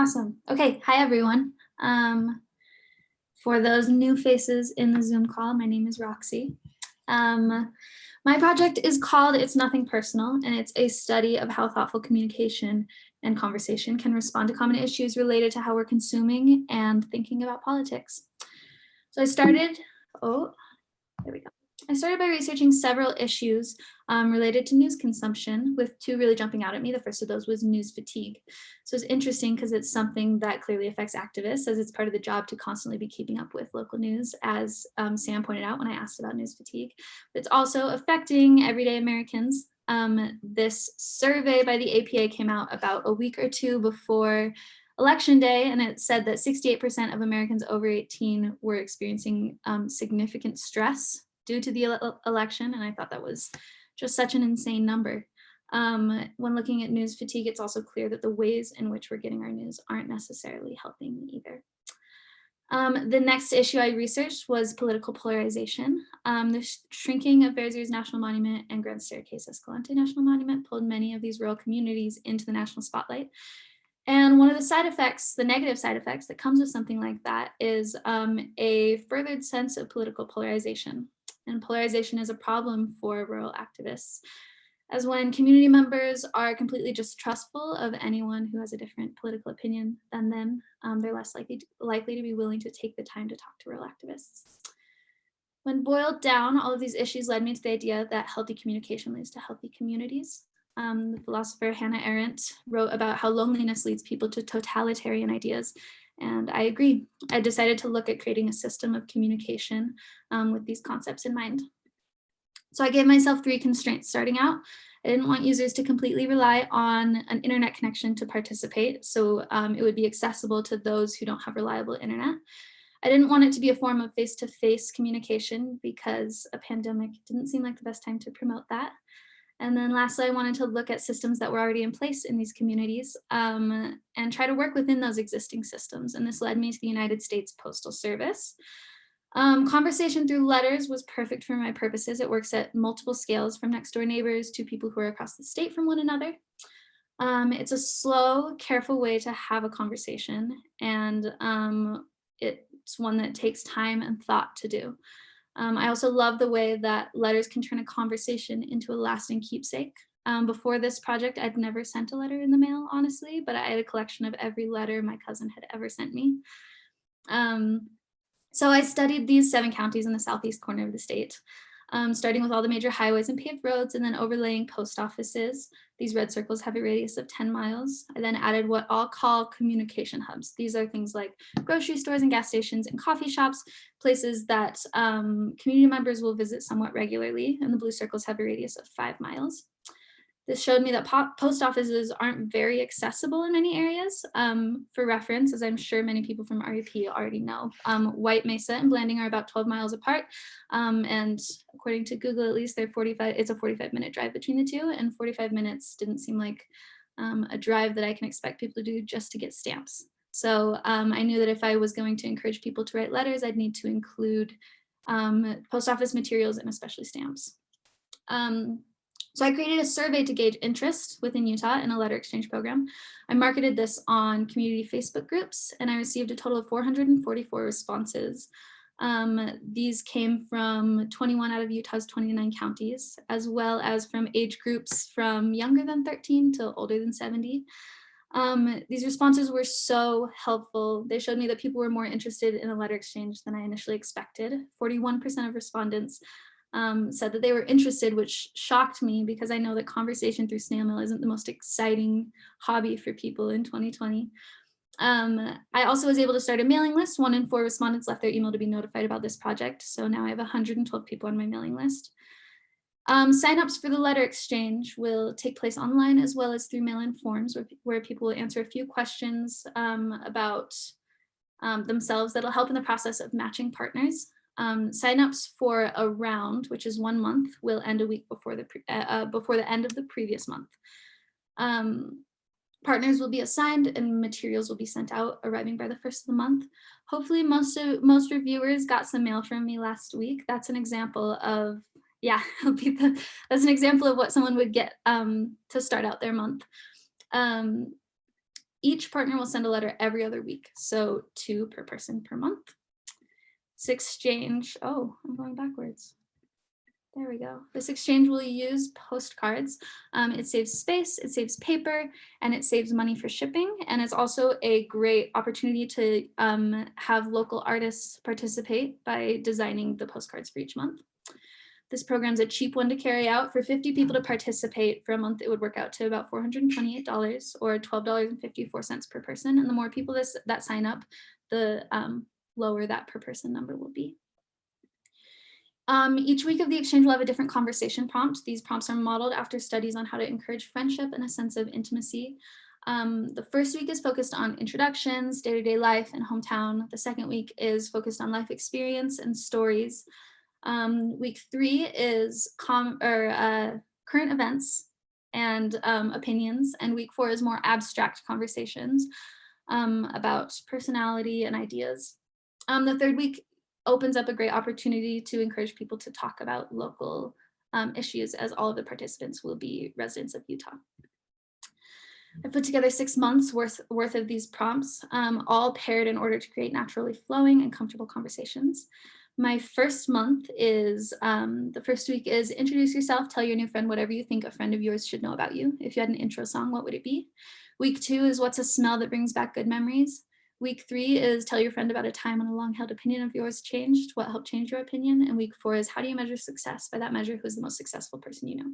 Awesome. Okay. Hi, everyone. For those new faces in the Zoom call, my name is Roxcy. My project is called It's Nothing Personal, and it's a study of how thoughtful communication and conversation can respond to common issues related to how we're consuming and thinking about politics. So I started by researching several issues related to news consumption, with two really jumping out at me. The first of those was news fatigue. So it's interesting because it's something that clearly affects activists, as it's part of the job to constantly be keeping up with local news, as Sam pointed out when I asked about news fatigue. But it's also affecting everyday Americans. This survey by the APA came out about a week or two before Election Day, and it said that 68% of Americans over 18 were experiencing significant stress due to the election, and I thought that was just such an insane number. When looking at news fatigue, it's also clear that the ways in which we're getting our news aren't necessarily helping either. The next issue I researched was political polarization. The shrinking of Bears Ears National Monument and Grand Staircase Escalante National Monument pulled many of these rural communities into the national spotlight. And one of the side effects, the negative side effects that comes with something like that, is a furthered sense of political polarization. And polarization is a problem for rural activists, as when community members are completely distrustful of anyone who has a different political opinion than them, they're less likely to be willing to take the time to talk to rural activists. When boiled down, all of these issues led me to the idea that healthy communication leads to healthy communities. The philosopher Hannah Arendt wrote about how loneliness leads people to totalitarian ideas, and I agree. I decided to look at creating a system of communication with these concepts in mind. So I gave myself 3 constraints starting out. I didn't want users to completely rely on an internet connection to participate, so it would be accessible to those who don't have reliable internet. I didn't want it to be a form of face-to-face communication because a pandemic didn't seem like the best time to promote that. And then lastly, I wanted to look at systems that were already in place in these communities and try to work within those existing systems. And this led me to the United States Postal Service. Conversation through letters was perfect for my purposes. It works at multiple scales, from next door neighbors to people who are across the state from one another. It's a slow, careful way to have a conversation, and it's one that takes time and thought to do. I also love the way that letters can turn a conversation into a lasting keepsake. Before this project, I'd never sent a letter in the mail, honestly, but I had a collection of every letter my cousin had ever sent me. So I studied these 7 counties in the southeast corner of the state, starting with all the major highways and paved roads, and then overlaying post offices. These red circles have a radius of 10 miles. I then added what I'll call communication hubs. These are things like grocery stores and gas stations and coffee shops, places that community members will visit somewhat regularly, and the blue circles have a radius of 5 miles. This showed me that post offices aren't very accessible in many areas. For reference, as I'm sure many people from RUP already know, White Mesa and Blanding are about 12 miles apart. And according to Google, at least, it's a 45-minute drive between the two, and 45 minutes didn't seem like a drive that I can expect people to do just to get stamps. So I knew that if I was going to encourage people to write letters, I'd need to include post office materials and especially stamps. So I created a survey to gauge interest within Utah in a letter exchange program. I marketed this on community Facebook groups, and I received a total of 444 responses. These came from 21 out of Utah's 29 counties, as well as from age groups from younger than 13 to older than 70. These responses were so helpful. They showed me that people were more interested in a letter exchange than I initially expected. 41% of respondents said that they were interested, which shocked me because I know that conversation through snail mail isn't the most exciting hobby for people in 2020. I also was able to start a mailing list. 1 in 4 respondents left their email to be notified about this project. So now I have 112 people on my mailing list. Signups for the letter exchange will take place online as well as through mail-in forms where people will answer a few questions about themselves that'll help in the process of matching partners. Signups for a round, which is 1 month, will end a week before the end of the previous month. Partners will be assigned and materials will be sent out, arriving by the 1st of the month. Hopefully most reviewers got some mail from me last week. That's an example of, that's an example of what someone would get to start out their month. Each partner will send a letter every other week, so 2 per person per month. This exchange, oh, I'm going backwards. There we go. This exchange will use postcards. It saves space, it saves paper, and it saves money for shipping. And it's also a great opportunity to have local artists participate by designing the postcards for each month. This program's a cheap one to carry out. For 50 people to participate for a month, it would work out to about $428 or $12.54 per person. And the more people that sign up, the lower that per person number will be. Each week of the exchange will have a different conversation prompt. These prompts are modeled after studies on how to encourage friendship and a sense of intimacy. The first week is focused on introductions, day-to-day life, and hometown. The second week is focused on life experience and stories. Week 3 is current events and opinions, and week 4 is more abstract conversations about personality and ideas. The third week opens up a great opportunity to encourage people to talk about local issues, as all of the participants will be residents of Utah. I put together 6 months worth of these prompts, all paired in order to create naturally flowing and comfortable conversations. My first month is, the first week is introduce yourself, tell your new friend whatever you think a friend of yours should know about you. If you had an intro song, what would it be? Week 2 is what's a smell that brings back good memories? Week 3 is tell your friend about a time when a long-held opinion of yours changed, what helped change your opinion? And week 4 is how do you measure success? By that measure, who's the most successful person you know?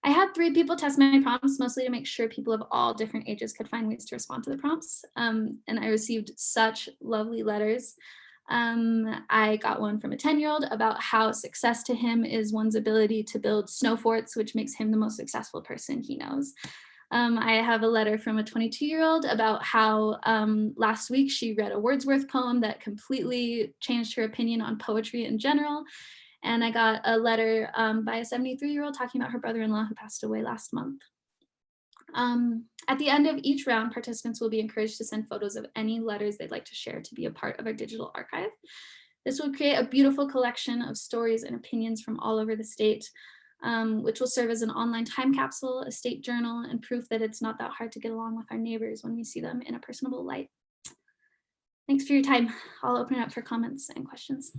I had 3 people test my prompts, mostly to make sure people of all different ages could find ways to respond to the prompts. And I received such lovely letters. I got one from a 10-year-old about how success to him is one's ability to build snow forts, which makes him the most successful person he knows. I have a letter from a 22-year-old about how last week she read a Wordsworth poem that completely changed her opinion on poetry in general. And I got a letter by a 73-year-old talking about her brother-in-law who passed away last month. At the end of each round, participants will be encouraged to send photos of any letters they'd like to share to be a part of our digital archive. This will create a beautiful collection of stories and opinions from all over the state, which will serve as an online time capsule, a state journal, and proof that it's not that hard to get along with our neighbors when we see them in a personable light. Thanks for your time. I'll open it up for comments and questions.